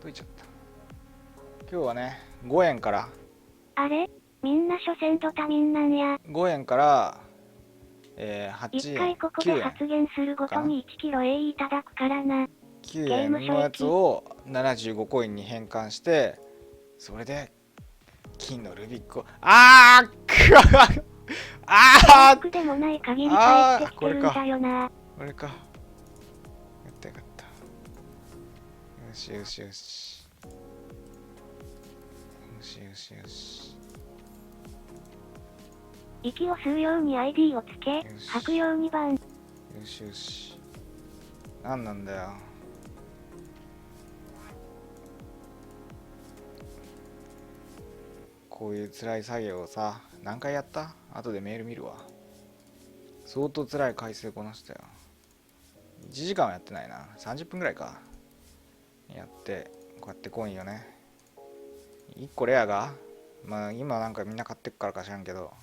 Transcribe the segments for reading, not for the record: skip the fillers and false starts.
解いちゃった。今日はね、5円から。あれみんな所詮ドタミンなんや。5円から、一8円、回ここで9円発言するごとに1キロ A いただくからな。9ゲーム円のやつ正規。を75コインに変換して、それで金のルビックをあ僕でもない限り帰ってきてるんだよな。これかやったよかった。よしよしよしよしよしよし。息を吸うように ID をつけ、吐くように番。よしよし。何なんだよ。こういう辛い作業をさ、何回やった？後でメール見るわ。相当辛い回数こなしたよ。1時間はやってないな。30分ぐらいか。やって、こうやってコインをね。1個レアが、まあ今なんかみんな買ってくからか知らんけど、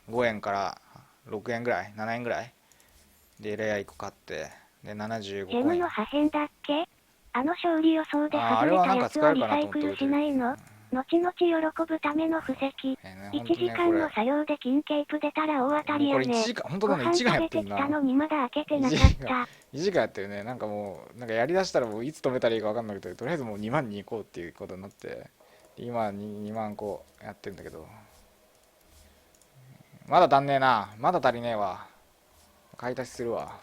5円から6円ぐらい、7円ぐらいでレア1個買って、で75ジェコイン。ムの破片だっけ？あの勝利予想で外れたやつはリサイクルしないの？後々喜ぶための布石。1時間の作業で金ケープ出たら大当たりやね。これ1時間、本当だね、1時間やってんな。ご飯食べてきたのにまだ開けてなかった。1時間やってるね。なんかもう、なんかやりだしたらもういつ止めたらいいか分かんなくて、とりあえずもう2万に行こうっていうことになって、今2万個やってるんだけど、まだ足んねえな。まだ足りねえわ。買い足しするわ。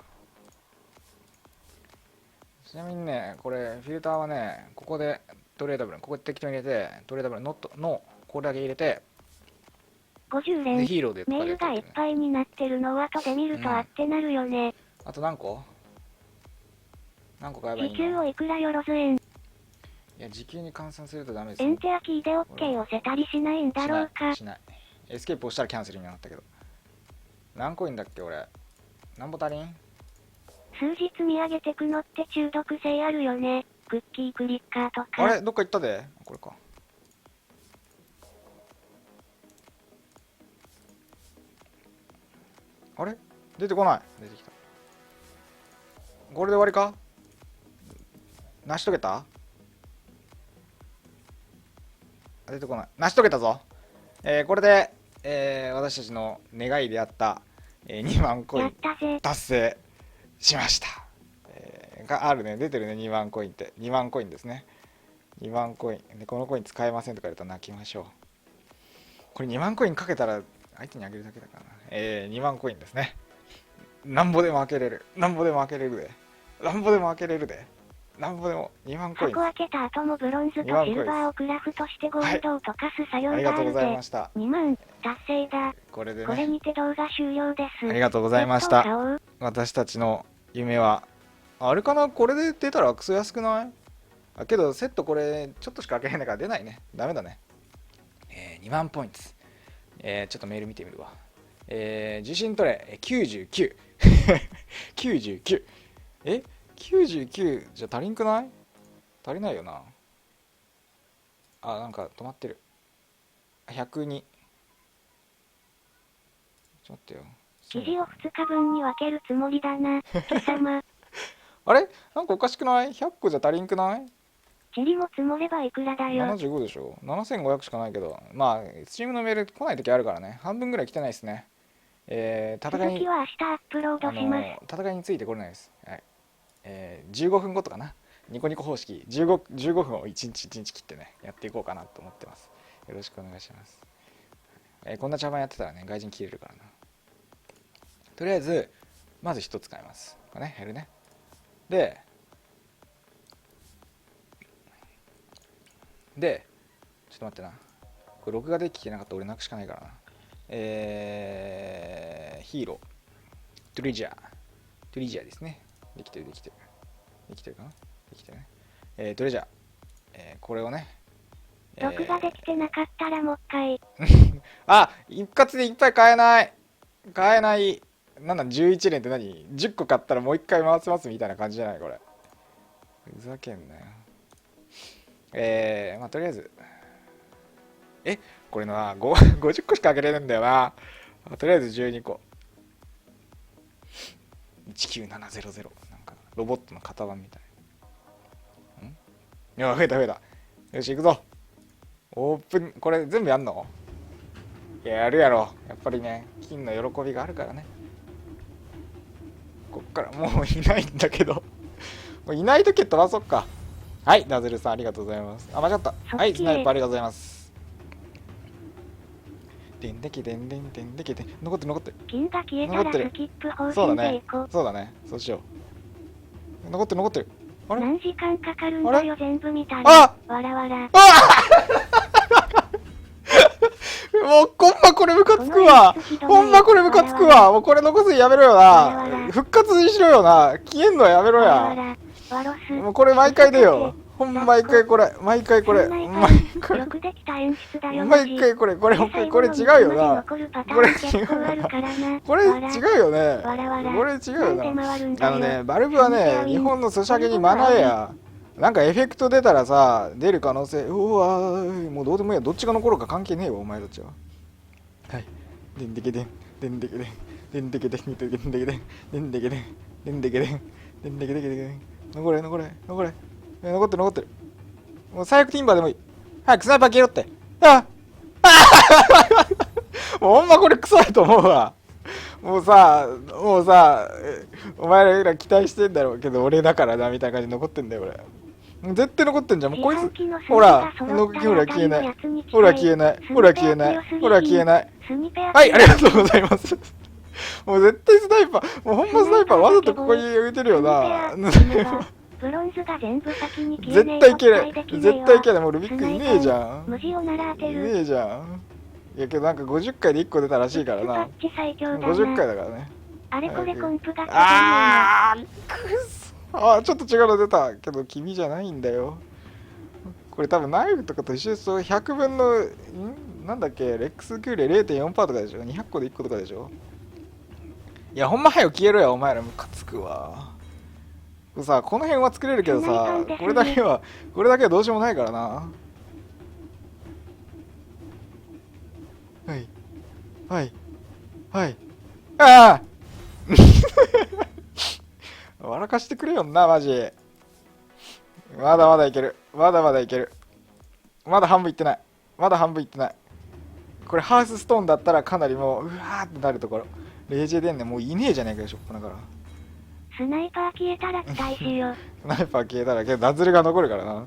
ちなみにね、これフィルターはね、ここでトレーダブル、ここで適当に入れて、トレーダブルノットのこれだけ入れて、50連でヒーローでメールがいっぱいになってるのを後で見るとあってなるよね。あと何個買えばいいの？時給をいくらよろず円。いや、時給に換算するとダメです。エンテアキーで OK 押せたりしないんだろうか。しない。エスケープ押したらキャンセルになったけど。何コインだっけ俺。なんぼ足りん？数日見上げてくのって中毒性あるよね。クッキークリッカーとか。あれどっか行ったで。これか。あれ出てこない。出てきた。これで終わりか？成し遂げた？出てこない。成し遂げたぞ。これで、私たちの願いであった、2万コイン達成しました。があるね。出てるね。2万コインって。2万コインですね。2万コイン。で、このコイン使えませんとか言うと泣きましょう。これ2万コインかけたら相手にあげるだけだからな。2万コインですね。なんぼでも開けれる。なんぼでも開けれるで。なんぼでも開けれるで。なんぼでも2万コイン。箱開けた後もブロンズとシルバーをクラフトしてゴールドを溶かす作業があるで、ありがとうございました。2万達成だ。これでね。これにて動画終了です。ありがとうございました。私たちの夢は、あれかな、これで出たらクソ安くない？けどセットこれちょっとしか開けへんだから出ないね。ダメだね。2万ポイント。ちょっとメール見てみるわ。受信トレ99。99。99じゃ足りんくない？足りないよな。なんか止まってる。102。ちょっと待ってよ。生地を2日分に分けるつもりだな、貴様。あれなんかおかしくない？ 100 個じゃ足りんくない？チリも積もればいくらだよ。75でしょ。7500しかないけど、まあスチームのメール来ない時あるからね。半分ぐらい来てないですね。続きは明日アップロードします。戦いについてこれないです。はい。15分ごとかな。ニコニコ方式15分を1日1日切ってねやっていこうかなと思ってます。よろしくお願いします。こんな茶番やってたらね外人切れるからな。とりあえずまず1つ買います。これね減るね。でちょっと待ってな。これ録画できてなかったら俺泣くしかないからな。ヒーロートリジャーですね。できてるかな。できてるね。トレジャー、これをね、録画できてなかったらもう一回。一括でいっぱい買えない。なんだ11連って何？ 10 個買ったらもう一回回せますみたいな感じじゃないこれ。ふざけんなよ。まあとりあえずこれのは50個しか開けれるんだよな。とりあえず12個。19700。なんかロボットの型番みたい。いや、増えた。よし、行くぞ。オープン、これ全部やんの？いや、やるやろ。やっぱりね、金の喜びがあるからね。こっからもういないんだけど。もういないとき飛ばそっか。はい、ダズルさんありがとうございます。あ、間違った。はい、スナイパーありがとうございます。でんでけでんでんでんでけでん。残ってる残ってる。金が消えたらスキップ方針で行こう。そうだね。そうしよう。残ってる残ってる。あれ？何時間かかるんだよ全部見たら。あ！わらわら。もうほんまこれムカつくわ。ほんまこれムカつくわ。もうこれ残すのやめろよな。復活にしろよな。消えんのはやめろや。もうこれ毎回でよ。ほんま毎回これ。毎回これ。毎回これ。毎回これ。これ違うよな。これ違うよな。これ違うよね。これ違うよな。バルブはね、日本のソシャゲに学べや。なんかエフェクト出たらさ、出る可能性、うわー、もうどうでもいいや、どっちが残るか関係ねえわ、お前たちは。はい。でんでけでん、でんでけでん、でんでけでん、でんでけでん、でんでけでん、でんでけでん、でんでけでん、でんでけでん、残れ、残れ、残れ。残ってる、残ってる。もう最悪ティンバーでもいい。早くスナイパー消えろって。あもうほんまこれクソやと思うわ。もうさ、お前ら期待してんだろうけど、俺だからな、みたいな感じで残ってんだよ、俺。絶対残ってんじゃん。もうこいつ、ほら消えない。ほら消えない。ほら消えない。ほら消えない。はい、ありがとうございます。もう絶対スナイパー、もうほんまスナイパーわざとここに置いてるよな。ブロンズが全部先に消え絶対消えない。絶対消えない。もうルビックいねえじゃん。無事をなら当てる。いねえじゃん。いやけどなんか50回で1個出たらしいからな。50回だからね。あれこれコンプがあーくそあ、ちょっと違うの出たけど君じゃないんだよ。これ多分ナイフとかと一緒ですよ。100分のなんだっけ、レックスクーレ 0.4% とかでしょ。200個で1個とかでしょ。いやほんまはよ消えろよ、お前らムカつくわ。さ、この辺は作れるけどさ、これだけはどうしようもないからな。はいはいはい、ああ笑かしてくれよな、マジ。まだまだいける。まだまだいける。まだ半分いってない。まだ半分いってない。これハウスストーンだったらかなりもう、うわーってなるところ。レイジェデンね、もういねえじゃねえかよ、しょっぱなから。スナイパー消えたら期待しよう。スナイパー消えたら、けどダズルが残るからな。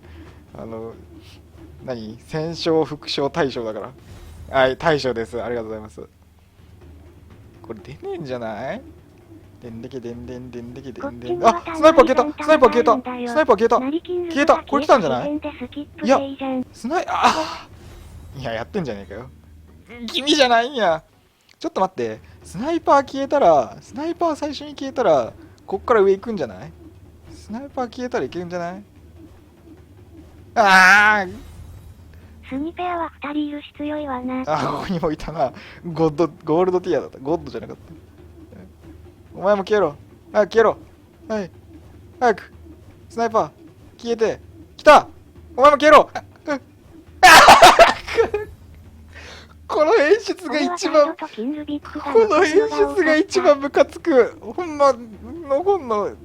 戦勝、副将、大将だから。はい、大将です。ありがとうございます。これ出ねえんじゃない？でんでけでんでんでんでけでんでん。あ、スナイパー消えた。スナイパー消えた。スナイパー消えた。消えた。これ来たんじゃない？いや、いや、やってんじゃねえかよ。君じゃないんや。ちょっと待って。スナイパー消えたら、スナイパー最初に消えたら、こっから上行くんじゃない？スナイパー消えたらいけるんじゃない？あースニペアは2人いるし強いわな。あ、ここにもいたな。ゴールドティアだった。ゴッドじゃなかった。お前も消えろ。早く消えろ。はい。早く。スナイパー。消えて。来た！お前も消えろ。この演出が一番、ムカつく。ほんま、残んの。ほん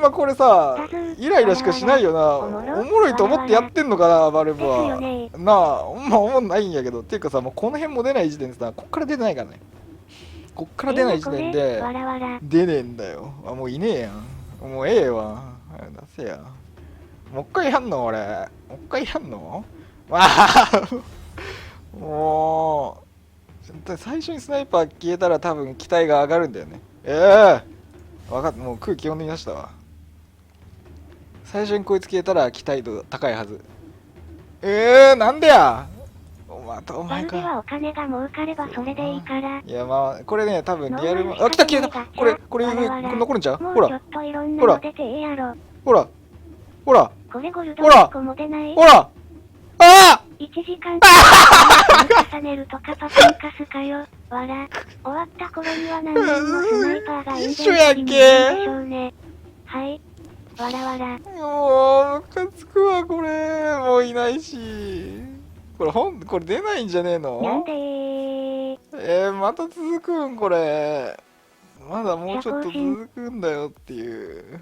まこれさ、イライラしかしないよな。おもろいと思ってやってんのかな、バルブは。なあ、ほんま思んないんやけど。っていうかさ、もうこの辺も出ない時点でさ、こっから出ないからね。こっから出ない時点で、出ねえんだよ。あ、もういねえやん。もうええわ。出せや。もう一回やんの俺。もう一回やんの？わあもう、最初にスナイパー消えたら多分機体が上がるんだよね。分かった。もう空気読んでみましたわ。最初にこいつ消えたら機体度高いはず。なんでやお前か。はお金が儲かればそれでいいから。いやまあ、これね、多分リアルも、あ、来た消えた。これ残るんちゃう？ほら。ほら。ほら。ほら。これゴルド1個も出ない。ほら。あ1時間重ねるとカパパンカスかよ。わら。終わった頃には何人のスナイパーが一緒やっけでしょうね。はい。わらわら。もうムカつくわこれ。もういないし。これ出ないんじゃねえの？なんでまた続くんこれ。まだもうちょっと続くんだよっていう。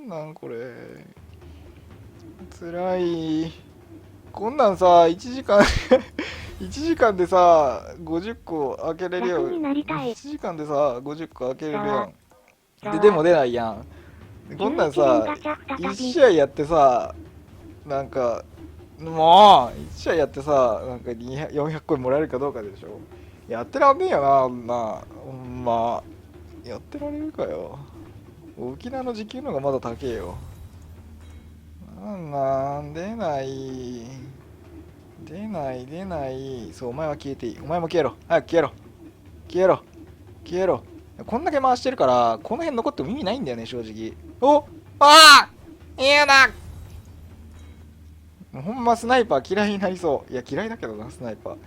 なんこれ。つらい。こんなんさ、1時間1時間でさ、50個開けれるよ。楽になりたい。1時間でさ、50個開けれるやん。ざわでも出ないやん。こんなんさ、 11連ガチャ再1び。試合やってさ、なんか、もう、1試合やってさ、なんか400個もらえるかどうかでしょ。やってらんねえよな、あんな。ほんま。やってられるかよ。沖縄の時給の方がまだ高えよ。なん出ない。出ない出ない。そう、お前は消えていい。お前も消えろ。早く消えろ。消えろ。消えろ。こんだけ回してるから、この辺残っても意味ないんだよね、正直。おああいやだ。ほんまスナイパー嫌いになりそう。いや、嫌いだけどな、スナイパー。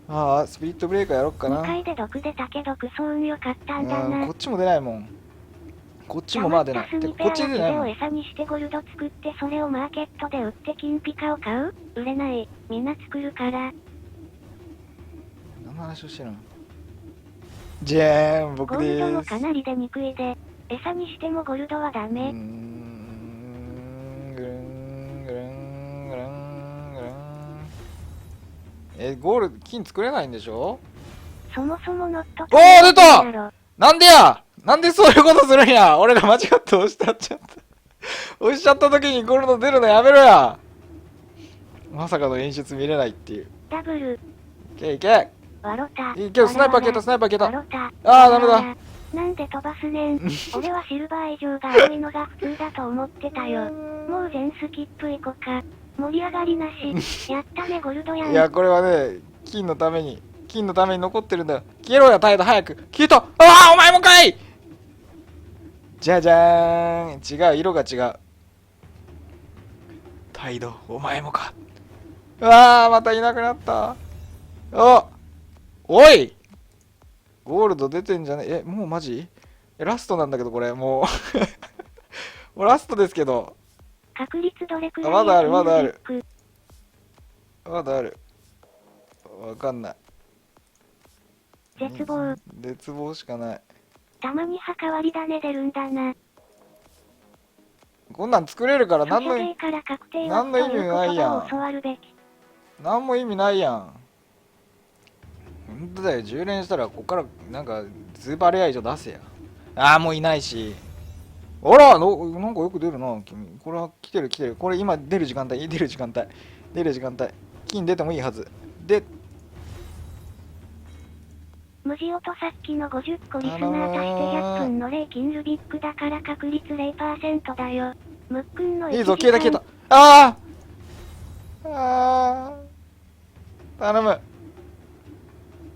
ああ、スピリットブレーカーやろっかな。2回で毒出たけどクソ運良かったんだな。こっちも出ないもん。こっちもまあ出ない。てかこっち出ないもん。を餌にしてゴルド作ってそれをマーケットで売って金ピカを買う？売れない。みんな作るから。何の話をしてるの？じゃーん、僕でーす。ゴールドもかなり出にくいで。餌にしてもゴルドはダメ。ぐるんぐるんぐるんぐるんぐるん。ゴール金作れないんでしょ？そもそもノット。おー出た！なんでや！なんでそういうことするんや！俺が間違って押しちゃった。押しちゃった時にゴールド出るのやめろや！まさかの演出見れないっていう。ダブル。いけいけ！ワロタ。いけ、スナイパー消えた、スナイパー消えた。ワロタ。あー、ダメだ。なんで飛ばすねん。俺はシルバー以上が多いのが普通だと思ってたよ。もう全スキップ行こか。盛り上がりなし。やったね、ゴルドやん。いや、これはね、金のために残ってるんだよ。消えろよ、態度早く。消えた！ああ、お前もかい！じゃじゃーん。違う、色が違う。態度、お前もか。ああ、またいなくなった。おい！ゴールド出てんじゃねえ、もうマジ？ラストなんだけど、これ、もう。もうラストですけど。確率どれくらい？まだある、まだある。まだある。わかんない。絶望。絶望しかない。たまに墓割り種出るんだな。こんなん作れるから何の意味ないやん。何も意味ないやん。ほんとだよ、10連したらこっからなんかスーパーレア以上出せや。ああ、もういないし。あら、なんかよく出るな、君。これは来てる来てる。これ今出る時間帯。金出てもいいはず。で、無事音さっきの50個リスナー足して100分の0金ルビックだから確率 0% だよ。むっくんのいいぞ、消えた消えた。ああああ頼む。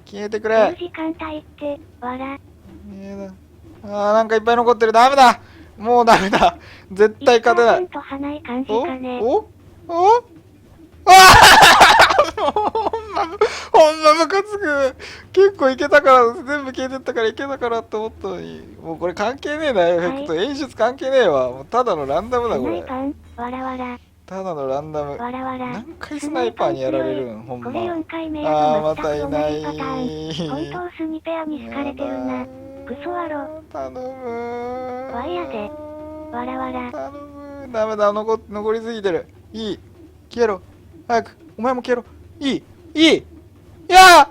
消えてくれ。10時間帯って、わら。ああ、なんかいっぱい残ってる。ダメだ。もうダメだ。絶対勝てない。離い感じかね。おああほんまムカつく。結構いけたから、全部消えてったからいけたからって思ったのに。もうこれ関係ねえな、エフェクト。演出関係ねえわ。もうただのランダムだ、これ。わらわら。ただのランダム。わらわら。何回スナイパーにやられるん、ほんま。これ4回目ああ、またいない。本当スニペアに好かれてるな。クソワロ。頼む。ワイヤで。わらわら。頼む。ダメだ、残りすぎてる。いい。消えろ。早く。お前も消えろ。いい。いや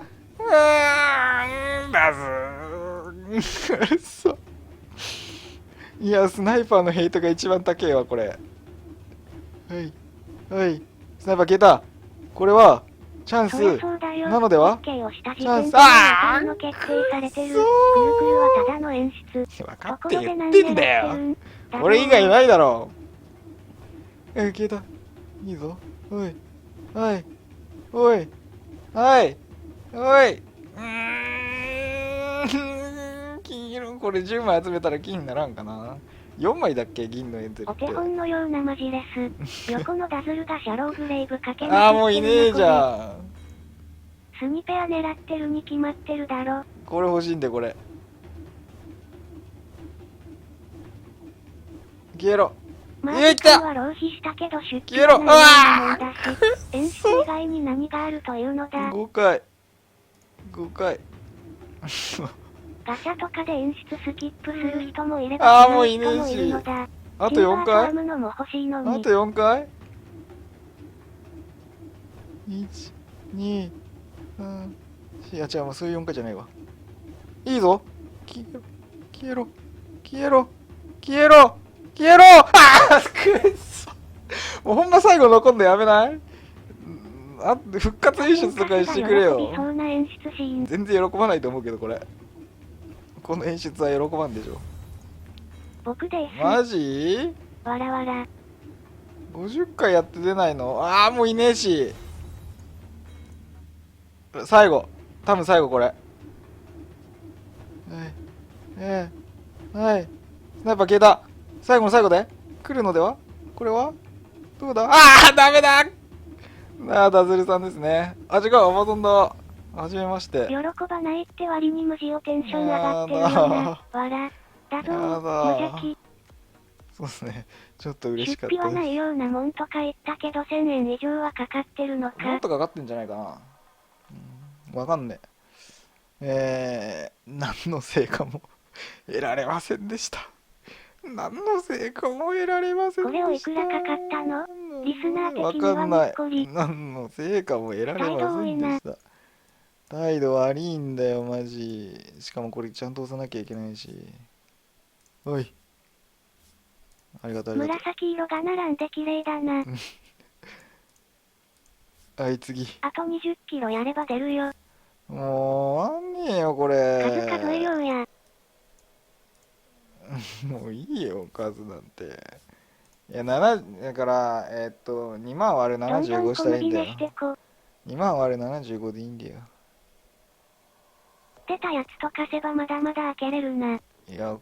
だずそういや、スナイパーのヘイトが一番高いわ、これ。はいはいスナイパー消えた。これはチャンスなのでは？チャンス。ああくるくるはただの演出。分かって言ってんだよ。これ以外ないだろう。消えた。いいぞ。おいはいおいはいおい。金色、これ10枚集めたら金にならんかな。4枚だっけ、銀のエンゼルって。お手本のようなマジレス。横のダズルがシャローグレイブかけああ、もういねえじゃん。スニペア狙ってるに決まってるだろ。これ欲しいんで、これ。消えろ。来た。消えろ。ああ。演出以外に何があるというのだ。5回。ガチャとかで演出スキップする人もいれば、もういねえし。あと4回？あと4回？ 1、2、3、4、あ、違う、もうそういう4回じゃないわ。いいぞ。消えろ、消えろ、消えろ、消えろ、消えろ。ああ、くっそ。もうほんま最後残んのやめない？あ、復活演出とかしてくれよ。全然喜ばないと思うけど、これ。この演出は喜ばんでしょ。僕です。マジ？わらわら。50回やって出ないの？ああ、もういねえし。最後。多分最後これ。はい。はい。スナイパー消えた。最後の最後で来るのでは？これはどうだ？ああ、ダメだ。ああ、ダズルさんですね。あ、違う、アマゾンだ。はじめまして。喜ばないって割に無事をテンション上がってるよな。わら。だぞー、無邪気。そうですね。ちょっと嬉しかった出費はないようなもんとか言ったけど1000円以上はかかってるのか。もっとかかってんじゃないかな。わかんねえ。何の成果も得られませんでした。何の成果も得られませんでした。これをいくらかかったの？リスナー的にはわかんない。もっこり。何の成果も得られませんでした。態度悪いんだよ、マジ。しかもこれちゃんと押さなきゃいけないし。おい。ありがとう、ありがとう。紫色が並んで綺麗だな。はい、次。あと20キロやれば出るよ。もう、あんねえよ、これ。数数えようや。もういいよ、数なんて。いや、7、だから、2万割る75したらいいんだよ。2万割る75でいいんだよ。出たやつとかせばまだまだ開けれるな。いや、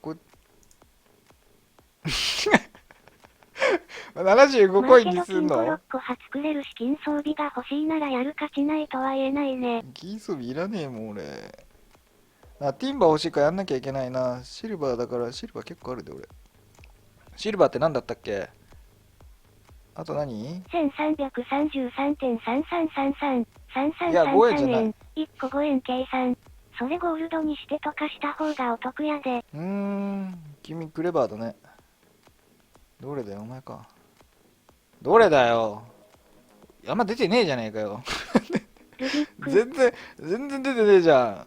75コインにすんの？マーケド金5、6個は作れるし金装備が欲しいならやる価値ないとは言えないね。金装備いらねえもん、俺。あ、ティンバー欲しいからやんなきゃいけないな。シルバーだから、シルバー結構あるで、俺。シルバーって何だったっけ？あと何？ 1333.3333。いや、5円じゃない。1個5円計算。それゴールドにして溶かした方がお得やで。君クレバーだね。どれだよ、お前か。どれだよ。あんま出てねえじゃねえかよ。全然出てねえじゃ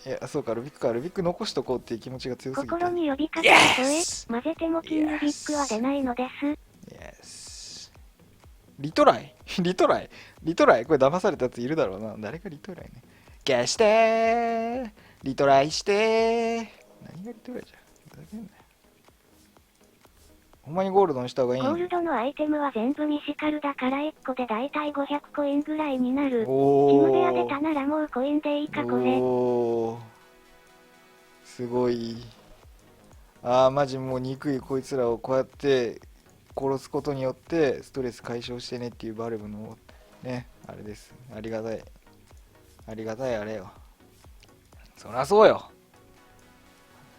ん。いや、そうか、ルビックか。ルビック残しとこうっていう気持ちが強すぎて。心に呼びかける声、混ぜてもキングビックは出ないのです。リトライリトライこれ騙されたやついるだろうな。誰がリトライね。消してーリトライしてー何がリトライじゃん。ふざけんなよ。ほんまにゴールドにした方がいい。ゴールドのアイテムは全部ミシカルだから1個でだいたい500コインぐらいになる。チムレア出たならもうコインでいいかこれ。すごい。あーマジもう憎いこいつらをこうやって殺すことによってストレス解消してねっていうバルブのね、あれです。ありがたい。ありがたいあれよ。そりゃそうよ。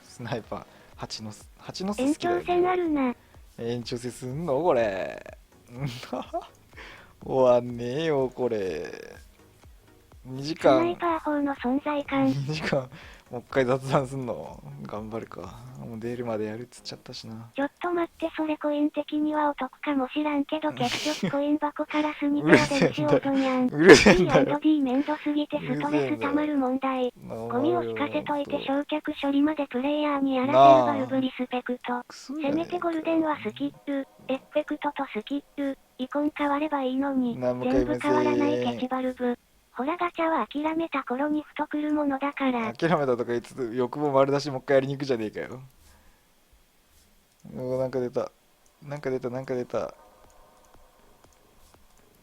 スナイパー。蜂の巣好きだよ。延長戦あるな。延長戦すんのこれ。終わんねえよこれ。2時間。スナイパー砲の存在感。2時間。もう一回雑談すんの頑張るか。もう出るまでやるっつっちゃったしな。ちょっと待って、それコイン的にはお得かもしらんけど結局コイン箱からスニペアでしようぞにゃん。うるせえんだよ。D&D めんどすぎてストレスたまる問題。ゴミを引かせといて焼却処理までプレイヤーにやらせるバルブリスペクト。せめてゴルデンはスキップ、エフェクトとスキップ、イコン変わればいいのに、全部変わらないケチバルブ。ほらガチャは諦めた頃にふと来るものだから。諦めたとか言いつつ欲望丸出しもう一回やりに行くじゃねえかよ。なんか出た。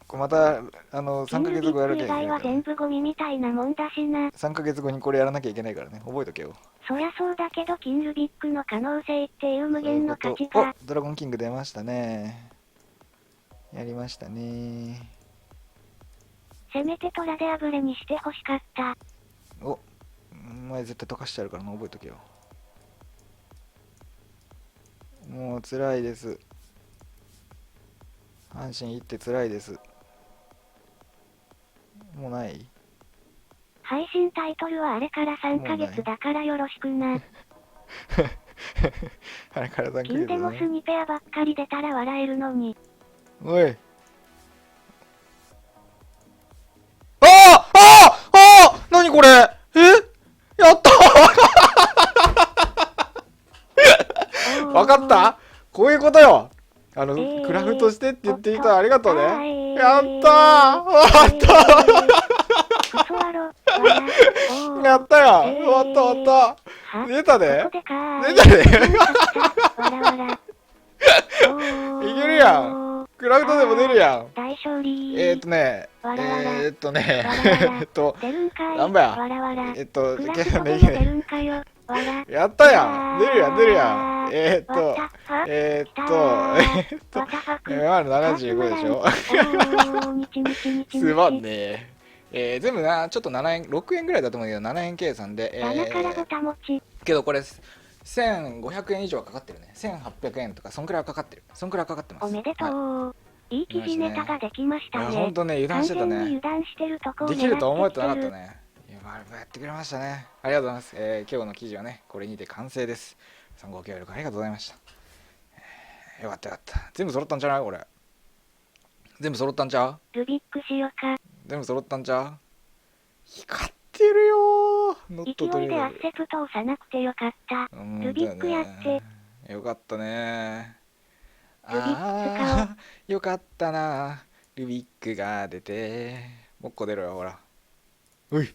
これまた3ヶ月後やるけん。以外は全部ゴミみたいなもんだしな。3ヶ月後にこれやらなきゃいけないからね。覚えとけよ。そりゃそうだけどキングビッグの可能性っていう無限の価値が。ドラゴンキング出ましたね。やりましたね。せめてトラであぶれにして欲しかった。お前絶対溶かしてあるからな、覚えとけよ。もう辛いです。阪神行って辛いです。もうない？配信タイトルはあれから3ヶ月だからよろしくな。あれから3ヶ月、ね、金でもスニペアばっかり出たら笑えるのに。おいことよ。クラフトしてって言っていたありがとうね。やったー、やったよ。終わった出たで。出たで。いけるやん。クラフトでも出るやん。なんばや。やったやん。出るやん。75でしょ。すまんね。全部な、ちょっと7円、6円ぐらいだと思うけど、7円計算で、けどこれ、1500円以上はかかってるね。1800円とか、そんくらいはかかってる。そんくらいはかかってます。おめでとう。いい記事ネタができましたね。ほんとね、油断してたね。油断してるとこできると思えてなかったね。やってくれましたね。ありがとうございます。今日の記事はね、これにて完成です。さんご協力ありがとうございました。よかった。全部揃ったんじゃないこれ。全部揃ったんちゃう？ルビックしよか。全部揃ったんちゃう？光ってるよー。勢いでアッセプト押さなくてよかった。ルビックやって。よかったね。ルビック使おう。よかったな。ルビックが出て。もう一個出ろよ、ほら。うい。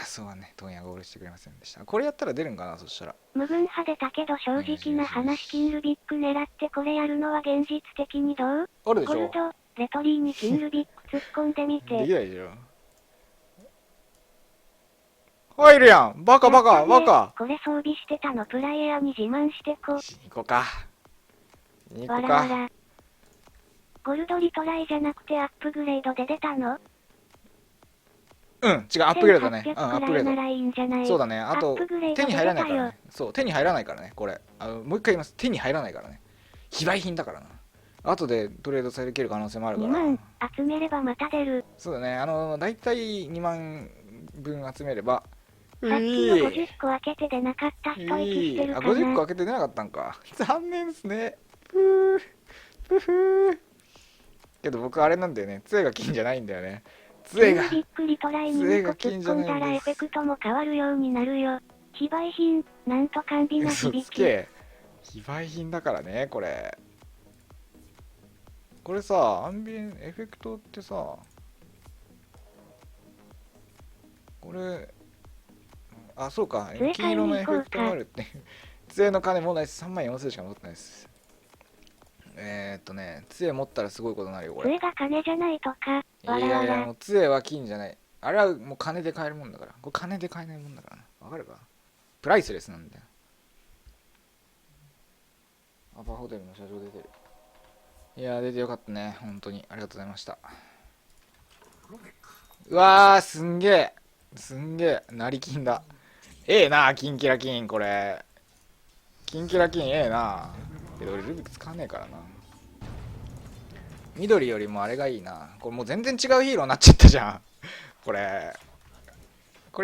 そうはね、問屋ゴールしてくれませんでした。これやったら出るんかな、そしたら。無分派出たけど正直な話、金ルビック狙ってこれやるのは現実的にどう？あるでしょ。ゴルド、レトリーに金ルビック突っ込んでみて。できないでしょ。入るやん。バカ。これ装備してたのプライエアに自慢してこ。行こうか。わらわら。ゴルドリトライじゃなくてアップグレードで出たの？違う、アップグレードね。アップグレード。そうだね。あと、手に入らないからね。そう、手に入らないからね、これ。もう一回言います。手に入らないからね。非売品だからな。後でトレードされける可能性もあるから。2万集めればまた出る。そうだね。だいたい2万分集めれば。さっきの50個開けて出なかった人息してるかな。50個開けて出なかったんか。残念ですね。けど僕あれなんだよね。杖が金じゃないんだよね。杖がびっくりトライに2個突っ込んだらエフェクトも変わるようになるよ。非売品、なんと甘美な響き。非売品だからね、これ。これさ、アンビエンエフェクトってさ、これ、そうか、金色のエフェクトがあるって。杖の金もないです。3万4000しか持ってないです。杖持ったらすごいことになるよ、これ。杖が金じゃないとか。いや、もう杖は金じゃない。あれはもう金で買えるもんだから。これ金で買えないもんだからな。わかるか？プライスレスなんだよ。アパホテルの社長出てる。いやー、出てよかったね。本当に。ありがとうございました。うわー、すんげえ。成金だ。な、キンキラキン、これ。キンキラキンな。けど俺ルビック使わねえからな。緑よりもあれがいいな。これもう全然違うヒーローになっちゃったじゃん。これ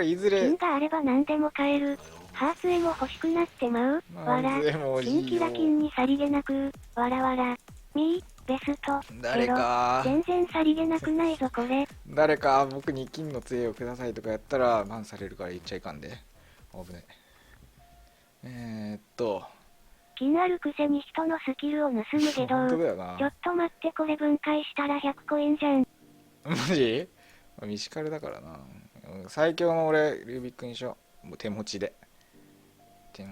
いずれ。金があれば何でも買える。ハーツエも欲しくなってまう。わら。キンキラキンにさりげなく。わらわら。ベスト。誰か。全然さりげなくないぞこれ。誰か僕に金の杖をくださいとかやったらバンされるから言っちゃいかんで。危ねえ。金あるくせに人のスキルを盗むけど、ちょっと待ってこれ分解したら100コインじゃん。マジ？ミシカルだからな。最強の俺ルービックにしよう。もう手持ちで。って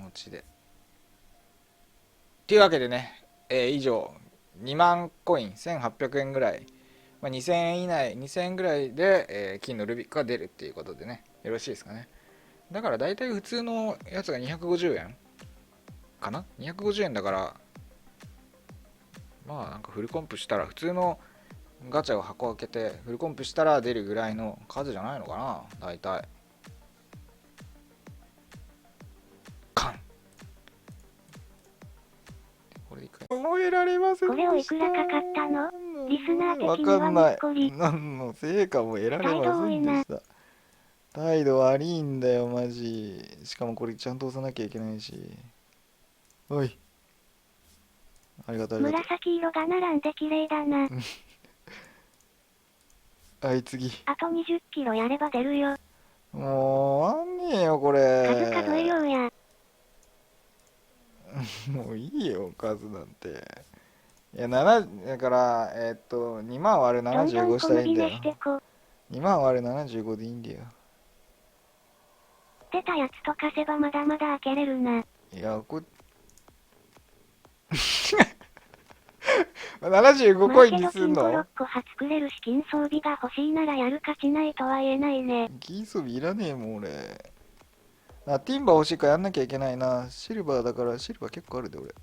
いうわけでね、以上2万コイン1800円ぐらい、2000円以内2000円ぐらいで、金のルビックが出るっていうことでね、よろしいですかね。だから大体普通のやつが250円かな、250円だから、なんかフルコンプしたら普通のガチャを箱開けてフルコンプしたら出るぐらいの数じゃないのかな、大体。覚えられませんでした。これをいくらかかったの？リスナー的にはもっこり。何の成果も得られませんでした。態度悪いんだよマジ。しかもこれちゃんと押さなきゃいけないし。おい、ありがとう。紫色が並んで綺麗だな。次あと20キロやれば出るよ。もうあんねえよこれ。数数えようや。もういいよ、数なんて。いや、7、だから、2万割るどんどん75したらいいんだよ。してこ。2万割る75でいいんだよ。出たやつとかせばまだまだ開けれるな。いや、75コインにすんまあけど金5、の？6個は作れるし金装備が欲しいならやるかしないとは言えないね。金装備いらねえもん、俺。ティンバー欲しいからやんなきゃいけないな。シルバーだから、シルバー結構あるで、俺。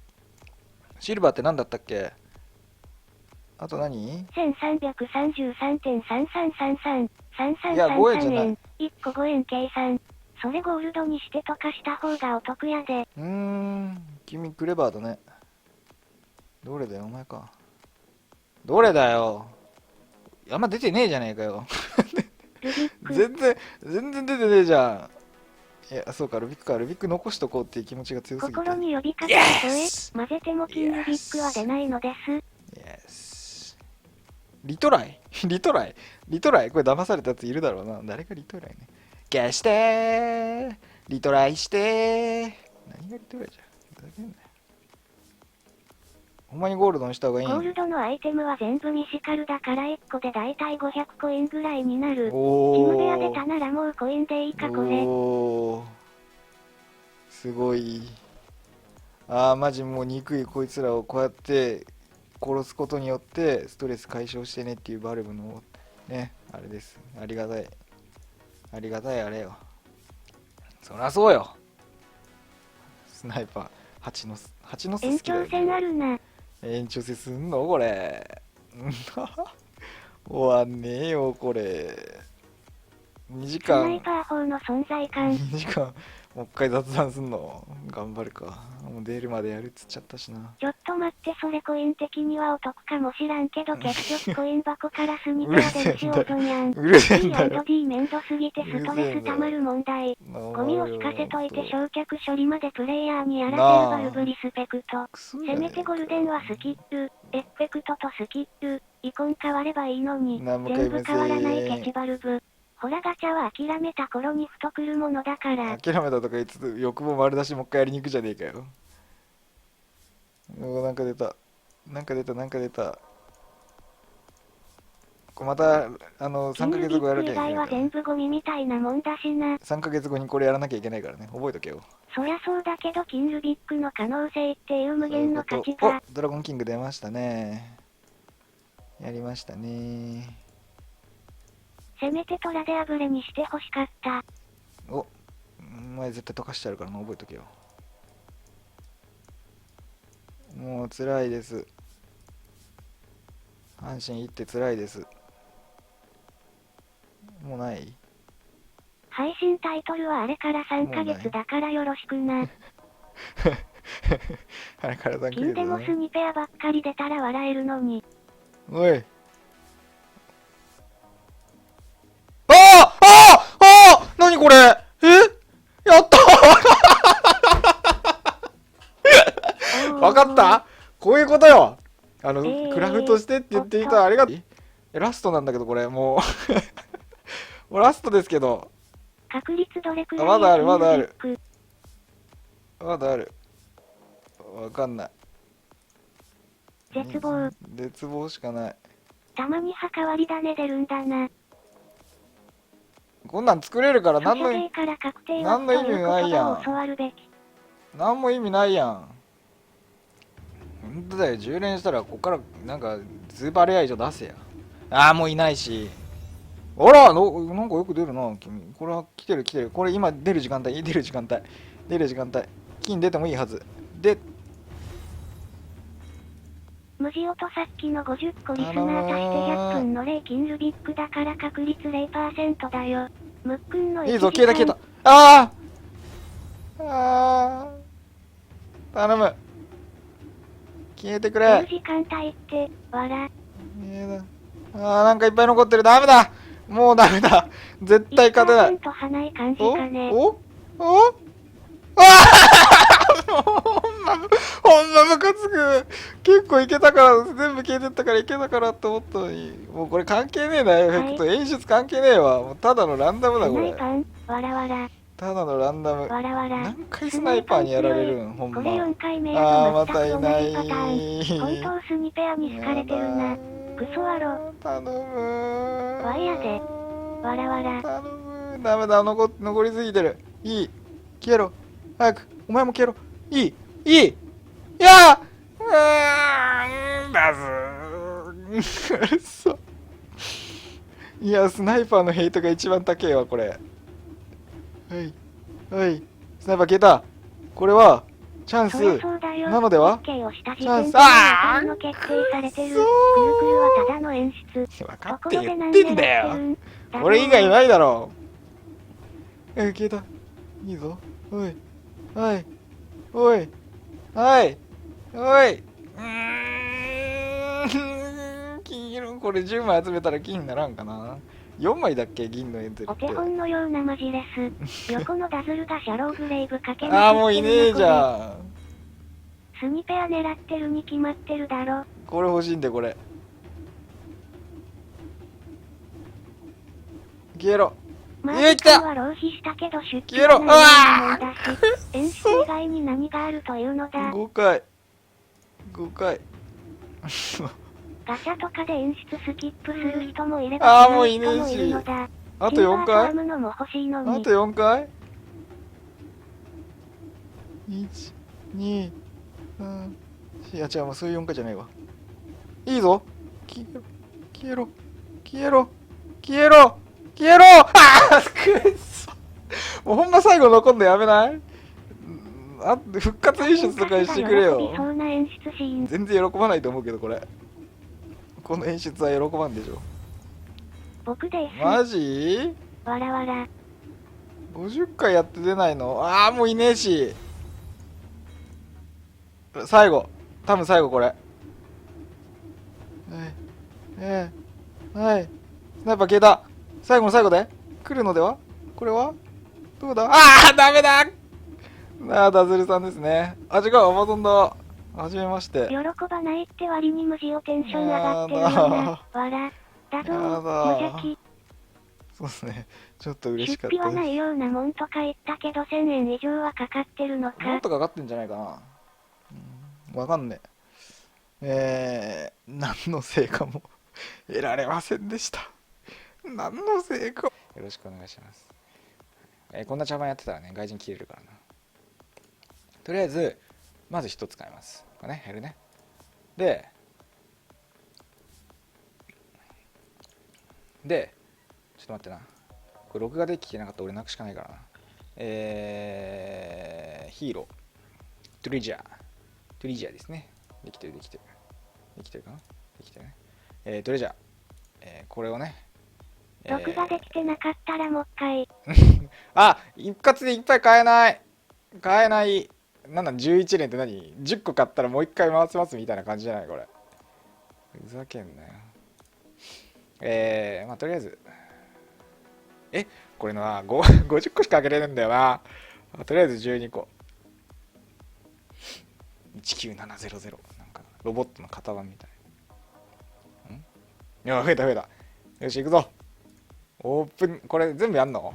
シルバーって何だったっけ？あと何？ 1333.3333。いや、5円じゃない。円。1個5円計算。それゴールドにしてとかした方がお得やで。君クレバーだね。どれだよ、お前か。どれだよ。あんま出てねえじゃねえかよ。ルビック。全然出てねえじゃん。いや、そうか、ルビックか。ルビック残しとこうっていう気持ちが強すぎて。心に呼びかけた声、混ぜても金ルビックは出ないのです。リトライリトライこれ騙されたやついるだろうな。誰がリトライね。消してーリトライしてー何がリトライじゃん。ふざけんなよ。ほんまにゴールドにした方がいいん？ゴールドのアイテムは全部ミシカルだから1個でだいたい500コインぐらいになる。ジムベア出たならもうコインでいいかこれ。すごい。マジもう憎いこいつらをこうやって殺すことによってストレス解消してねっていうバルブのね、あれです。ありがたいあれよ。そりゃそうよ。スナイパー蜂の巣好きだよね。延長戦あるな。延長戦すんのこれ。終わんねえよこれ。2時間。スナイパー砲の存在感。2時間もう一回雑談すんの？頑張るか。もう出るまでやるっつっちゃったしな。ちょっと待って、それコイン的にはお得かもしらんけど結局コイン箱からスニペア出るしオーゾニャン。うるせえんだよ。D&D めんどすぎてストレス溜まる問題。ゴミを引かせといて焼却処理までプレイヤーにやらせるバルブリスペクト。せめてゴルデンはスキップ、エフェクトとスキップ、イコン変わればいいのに、全部変わらないケチバルブ。ほらガチャは諦めた頃にふと来るものだから。諦めたとか言いつつ欲望丸出しもう一回やりに行くじゃねえかよ。なんか出た。また3ヶ月後やらなきゃいけないから、以外は全部ゴミみたいなもんだしな。3ヶ月後にこれやらなきゃいけないからね。覚えとけよ。そりゃそうだけどキンルビックの可能性っていう無限の価値が。ドラゴンキング出ましたね。やりましたね。せめてトラであぶれにして欲しかった。お前絶対溶かしてあるからな。覚えとけよ。もう辛いです。阪神行って辛いです。もうない？配信タイトルはあれから3ヶ月だからよろしくな。あれから3ヶ月だね。金でもスニペアばっかり出たら笑えるのに。おい。何これ？やったわかった？こういうことよ。クラフトしてって言っていたあれがラストなんだけど、これもうもうラストですけど。確率どれくらい？まだあるわかんない。絶望しかない。たまに墓割り種出るんだな。こんなん作れるから何の意味ないやん。何も意味ないやん。本当だよ。10連したらこっからなんかスーパーレア以上出せや。もういないし。あらなんかよく出るな君。これは来てる。これ今出る時間帯。金出てもいいはずで。無事音さっきの50個リスナー足して100分の0金ルビックだから確率 0% だよ。むっくんの1時間。いいぞ、消えた。頼む。消えてくれ。10時間帯って、なんかいっぱい残ってる。ダメだ。もうダメだ。絶対勝てない。1%離い感じかね。ほんまムカつく。結構いけたから、全部消えてったからいけたからって思ったのに。もうこれ関係ねえな、エフェクト。演出関係ねえわ。もうただのランダムだ、これ。ただのランダム。わらわら。何回スナイパーにやられるん、ほんま。これ4回目あー、やとまたいな全く同じパタい。ーン。本当スニペアに好かれてるな。クソワロ。頼む。ワイヤで。わらわら。頼む。ダメだ、残りすぎてる。いい。消えろ。早く。お前も消えろ。いい。いい。いやだずー。うそ。いや、スナイパーのヘイトが一番高えわ、これ。はい。はい。スナイパー消えた。これは、チャンスなのでは？チャンス。ああ、の決定されてる。ぐるぐるはただの演出。分かって言ってんだよ。俺以外ないだろ。消えた。いいぞ。おい。はい。おい。はい。おい。金色、これ10枚集めたら金にならんかな。4枚だっけ、銀のエンゼルって。お手本のようなマジレス。横のダズルがシャローグレイブかけまくってるな。ああ、もういねえじゃん。スニペア狙ってるに決まってるだろ。これ欲しいんで、これ。消えろ。まあ、時間は浪費したけど出費はないようなもんだし、演出以外に何があるというのだ。5回。5回。ガチャとかで演出スキップする人もいれば、もういねえし。あと4回？あと4回？ 1、2、3、4。いや、違う、もうそういう4回じゃないわ。いいぞ。消えろ。消えろ。消えろ。消えろ。消えろ。ああ、くっそ。もうほんま最後残んのやめない？復活演出とかしてくれよ。全然喜ばないと思うけど、これ。この演出は喜ばんでしょ。僕です。マジ？わらわら。50回やって出ないの？ああ、もういねえし。最後。多分最後これ。はい。はい。スナイパー消えた。最後の最後で来るのでは？これはどうだ？ああ、ダメだ。ダズルさんですね。あ、違う、アマゾンだ。はじめまして。喜ばないって割に無事をテンション上がってるよな。わら。だぞー、無邪気。そうですね。ちょっと嬉しかったです。出費はないようなもんとか言ったけど1000円以上はかかってるのか。もっとかかってんじゃないかな。わかんねえ。何の成果も得られませんでした。何の成果。よろしくお願いします。こんな茶番やってたらね、外人切れるからな。とりあえず、まず1つ買います。これね、減るね。で、ちょっと待ってな。これ録画で聞けなかったら俺泣くしかないからな。ヒーロー。トリジャーですね。できてるかな？できてるね。トレジャー。これをね。録画できてなかったらもう一回。あ、一括でいっぱい買えない。なんだ、11連って何？ 10 個買ったらもう一回回せますみたいな感じじゃないこれ。ふざけんなよ。まあとりあえず。これな、50個しか開けれるんだよな。とりあえず12個。19700。なんかロボットの型番みたい。いや、増えた。よし、行くぞ。オープン、これ全部やんの？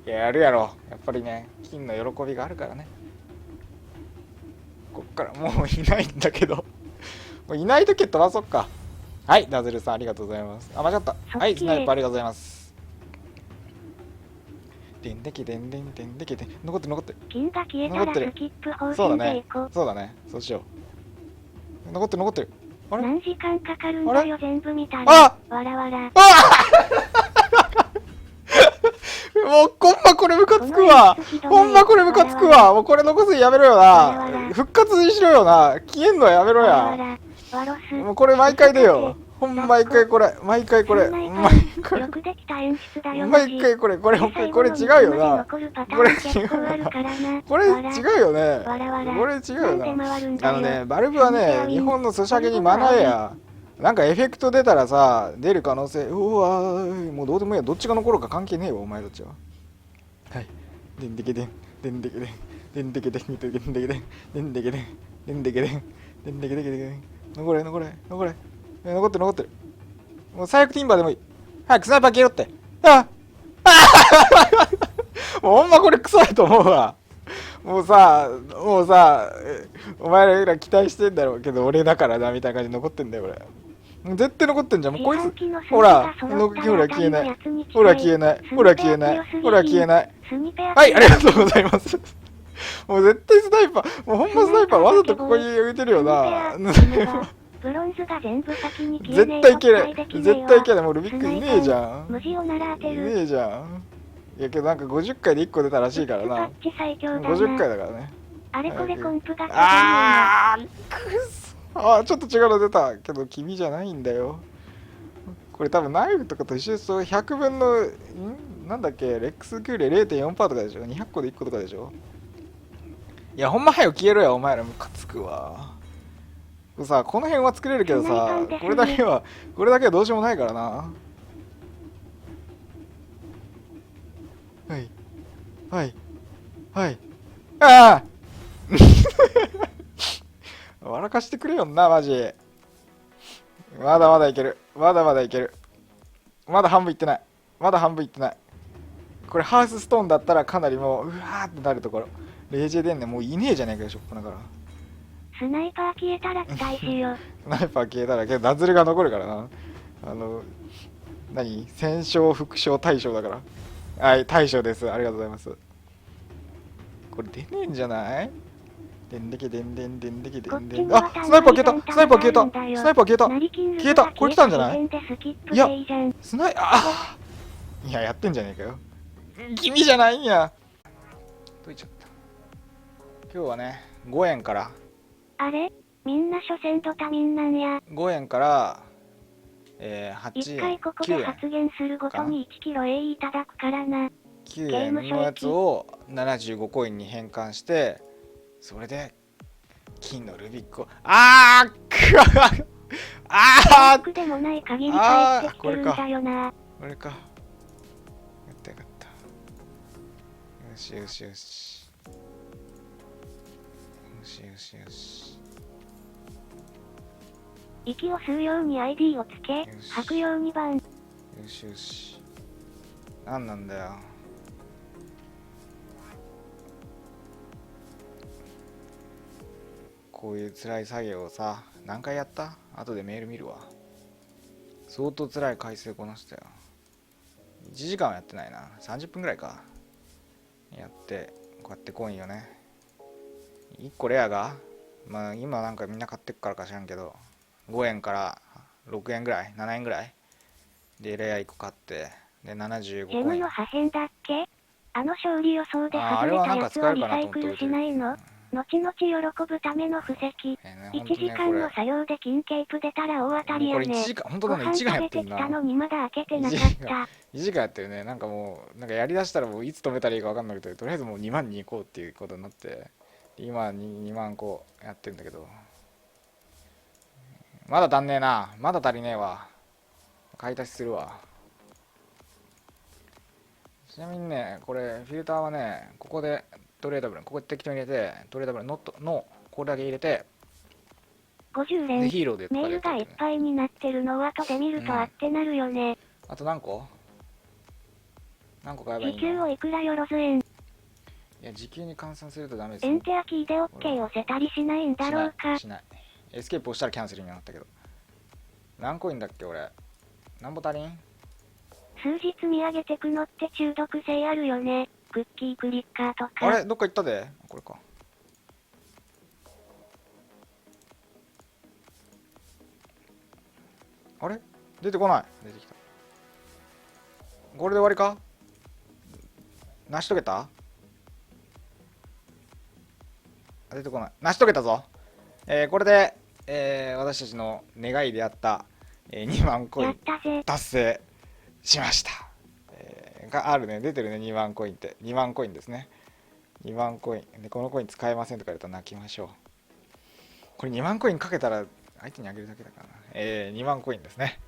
いや、やるやろ。やっぱりね、金の喜びがあるからね。こっからもういないんだけど。もういないとき飛ばそっか。はい、ダズルさんありがとうございます。あ、間違った。はい、スナイパーありがとうございます。でんでけ。残ってる。金が消えたらスキップ方そう針でいこう。そうだね。そうしよう。残ってる。あれ？何時間かかるんだよ、全部見たら。あ！わらわら。もう、ほんまこれムカつくわ。もうこれ残すのやめろよな。復活にしろよな。消えんのはやめろや。もうこれ毎回でよ。ほんま毎回これ。毎回これ違うよな。これ違うよね。バルブはね、日本のソシャゲにマナーや。なんかエフェクト出たらさ、出る可能性、うわー、もうどうでもいいや、どっちが残るか関係ねえわ、お前たちは。はい。でんでけでん。残ってる。もう最悪ティンバーでもいい。早くスナイパー消えろって。もうほんまこれクソやと思うわ。もうさ、お前ら期待してんだろうけど、俺だからな、みたいな感じで残ってんだよ、俺。絶対残ってんじゃん。もうこいつ、ほら、ほら消えない。ほら消えない。ほら消えない。ほら消えない。はい、ありがとうございます。もう絶対スナイパー、もうほんまスナイパーわざとここに置いてるよな。ブロンズが全部先に消え絶対いけない。絶対いけない。もうルビックいねえじゃん。無事を習ってる。いねえじゃん。いやけどなんか50回で1個出たらしいからな。50回だからね。あれこれコンプがあーくそちょっと違うの出たけど君じゃないんだよ。これ多分ナイフとかと一緒ですよ。100分のなんだっけ、レックスクール 0.4% とかでしょ。200個で1個とかでしょ。いやほんま早く消えろよ、お前らムカつくわ。さ、この辺は作れるけどさ、これだけはどうしようもないからな。はいはいはい、ああ笑かしてくれよんな、マジ。まだまだいける、まだまだいける。まだ半分いってない、まだ半分いってない。これハウスストーンだったらかなりもううわーってなるところ。レイジェデンね、もういねえじゃねえかよ、しょっぱなから。スナイパー消えたら期待しよう。スナイパー消えたらけどダズルが残るからな。何戦勝副将大将だから。はい、大将です、ありがとうございます。これ出ねえんじゃない？でんでけでんでんでんでけでんでん。あ、スナイパー消えた、スナイパー消えた、スナイパー消えた、消えた。これ来たんじゃない？いや、スナイいや、やってんじゃねえかよ。君じゃないんや。解いちゃった。今日はね、5円から。あれみんな初戦ドタミンなんや。5円から、8円。1回ここで発言するごとに1キロ AE いただくからな。9円のやつを75コインに変換して、それで金のルビックをでもない限り帰ってきてるんだよな。これか。やったよかった。よしよしよし。よしよしよし。息を吸うように ID をつけ、吐くように番。よしよし。なんなんだよ。こういう辛い作業をさ、何回やった？後でメール見るわ。相当辛い回数こなしたよ。1時間はやってないな。30分ぐらいか。やって、こうやってコインよね。1個レアが、まあ今なんかみんな買ってっからか知らんけど、5円から6円ぐらい、7円ぐらいでレア1個買って、で75コイン。ジェムの破片だっけ？あの勝利予想で外れたやつはリサイクルしないの？後々喜ぶための布石。1時間の作業で金ケープ出たら大当たりやね。これ1時間、本当だね、1時間やってんな。ご飯食べてきたのにまだ開けてなかった。1時間やってるね。なんかもう、なんかやりだしたらもういつ止めたらいいか分かんなくて、とりあえずもう2万に行こうっていうことになって、今2万個やってんだけど、まだ足んねえな。まだ足りねえわ。買い足しするわ。ちなみにね、これフィルターはね、ここでトレーダブル、ここで適当に入れて、トレーダブルのこれだけ入れて、50連、でヒーローでメールがいっぱいになってるのを後で見るとあってなるよね。あと何個買えばいいの？時給をいくらよろず円。いや、時給に換算するとダメです。エンテアキーで OK 押せたりしないんだろうか。しない。エスケープ押したらキャンセルになったけど。何コインだっけ俺。なんぼ足りん？数日見上げてくのって中毒性あるよね。クッキークリッカーとか。あれどっか行ったで？これか。あれ出てこない。出てきた。これで終わりか？成し遂げた？出てこない。成し遂げたぞ。これで、私たちの願いであった、2万コイン達成しました。があるね。出てるね、2万コインって。2万コインですね。2万コイン。で、このコイン使えませんとか言うと泣きましょう。これ2万コインかけたら相手にあげるだけだからな。2万コインですね。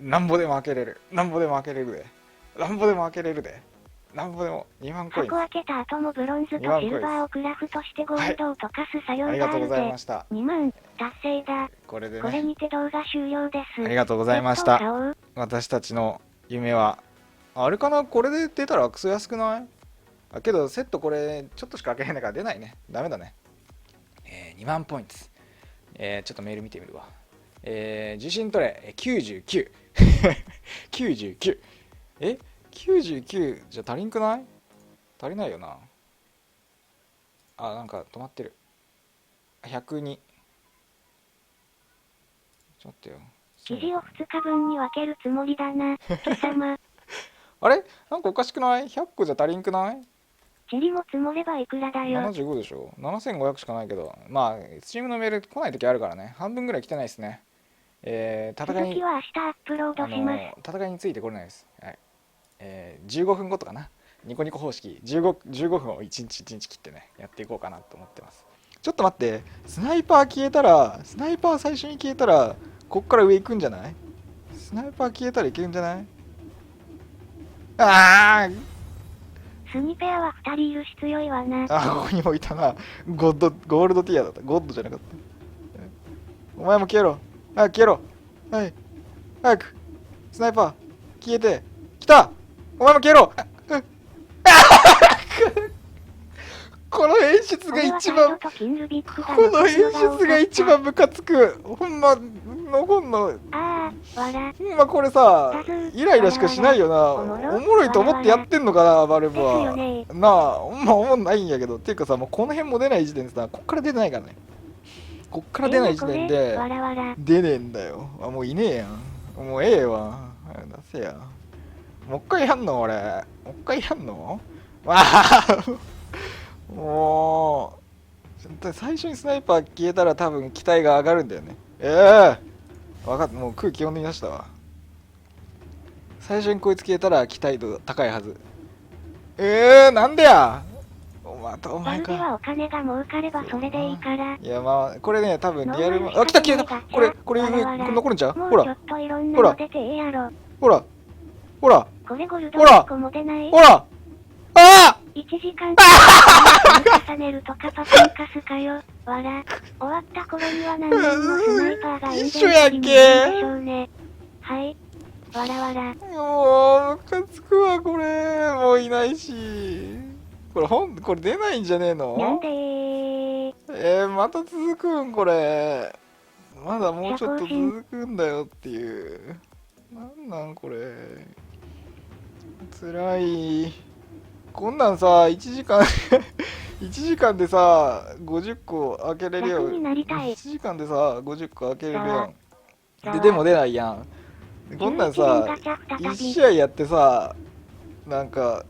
なんぼでも開けれる。なんぼでも開けれるで。なんぼでも開けれるで。なんぼでも2万コイン。箱開けた後もブロンズとシルバーをクラフトしてゴールドを溶かす作業があるで、ありがとうございました。2万達成だ。これでね。これにて動画終了です。ありがとうございました。私たちの夢は、あれかな、これで出たらクソ安くない？けどセットこれちょっとしか開けへんだから出ないね。ダメだね。2万ポイント。ちょっとメール見てみるわ。受信トレ99。99。99じゃ足りんくない？足りないよな。なんか止まってる。102。ちょっとよ。生地を2日分に分けるつもりだな、貴様。あれなんかおかしくない？ 100 個じゃ足りんくない？チリも積もればいくらだよ。75でしょ。7500しかないけど、まあ、スチームのメール来ないときあるからね。半分ぐらい来てないですね。戦いに、続きは明日アップロードします。戦いについてこれないです。はい。15分後とかな。ニコニコ方式、15分を1日1日切ってね、やっていこうかなと思ってます。ちょっと待って、スナイパー消えたら、スナイパー最初に消えたら、こっから上行くんじゃない？スナイパー消えたらいけるんじゃない？スニペアは2人いるし強いわな。ここにもいたな。ゴールドティアだった。ゴッドじゃなかった。お前も消えろ。消えろ。はい。早く。スナイパー。消えて。来た。お前も消えろ。この演出が一番、この演出が一番ムカつく。ほんま、残んの。ほんまこれさ、イライラしかしないよな。おもろいと思ってやってんのかな、バルブは。なあ、ほんま思んないんやけど。っていうかさ、もうこの辺も出ない時点でさ、こっから出てないからね。こっから出ない時点で、出ねえんだよ。もういねえやん。もうええわ。出せや。もう一回やんの俺。もう一回やんの？もう最初にスナイパー消えたら多分機体が上がるんだよね。分かった。もう空気読んでみましたわ。最初にこいつ消えたら機体度高いはず。なんでや。お前か。はお金が儲かればそれでいいから。いやまあこれね多分リアル来た消えた。これ残るんちゃう？ほらほらこれゴルド1個も出ない。ほら1時間重ねるとカパパンカスかよ。終わった頃には何人のスナイパーが一緒やんけ。でしょうね。はい。もうムカつくわこれ。もういないし。これ出ないんじゃねえの？なんでまた続くんこれ。まだもうちょっと続くんだよっていう。なんこれ。つらい。こんなんさ、1時間1時間でさ、50個開けれるよ。1時間でさ、50個開けれるやん。でも出ないやん。こんなんさ、1試合やってさ、なんか、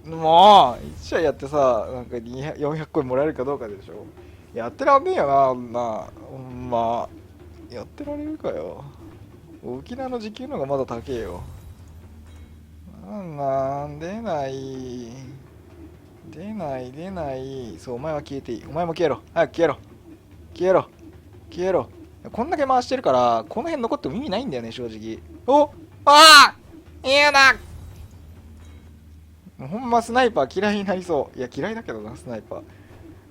もう、1試合やってさ、なんか400個もらえるかどうかでしょ。やってらんねえよな、あんな。ほんま。やってられるかよ。沖縄の時給の方がまだ高えよ。出ない。そう、お前は消えていい。お前も消えろ。早く消えろ。こんだけ回してるから、この辺残っても意味ないんだよね、正直。嫌だ。ほんまスナイパー嫌いになりそう。いや、嫌いだけどな、スナイパ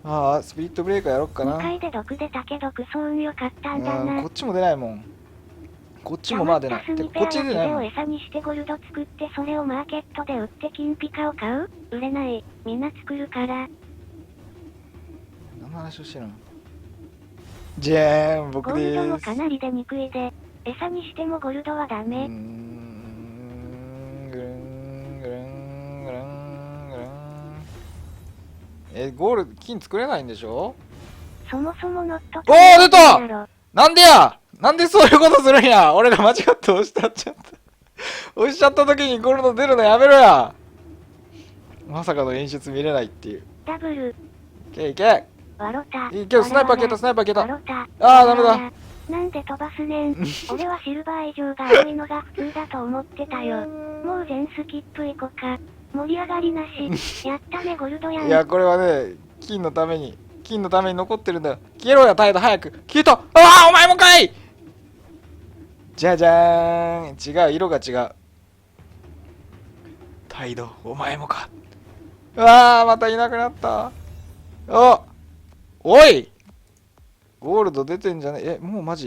ー。スピリットブレーカーやろっかな。2回で毒出たけどクソ運良かったんだな。こっちも出ないもん。こっちもまあ出ない。こっち出ないもん。を餌にしてゴルド作ってそれをマーケットで売って金ピカを買う？売れない。みんな作るから。何の話をしてるの？じゃーん、僕でーす。ゴールドもかなり出にくいで。餌にしてもゴルドはダメ。ゴール金作れないんでしょ？そもそもノット。出た！なんでや！なんでそういうことするんや！俺が間違って押しちゃった。押しちゃった時にゴールド出るのやめろや！まさかの演出見れないっていう。ダブル。いけワロタ。いけ、スナイパー消えた。ダメだ。なんで飛ばすねん。俺はシルバー以上が青いのが普通だと思ってたよ。もう全スキップ行こか。盛り上がりなし。やったね、ゴルドやん。いや、これはね、金のために残ってるんだよ。消えろや、態度早く。消えた！お前もかい！じゃじゃーん。違う、色が違う。態度、お前もか。またいなくなった。おい！ゴールド出てんじゃねえ？もうマジ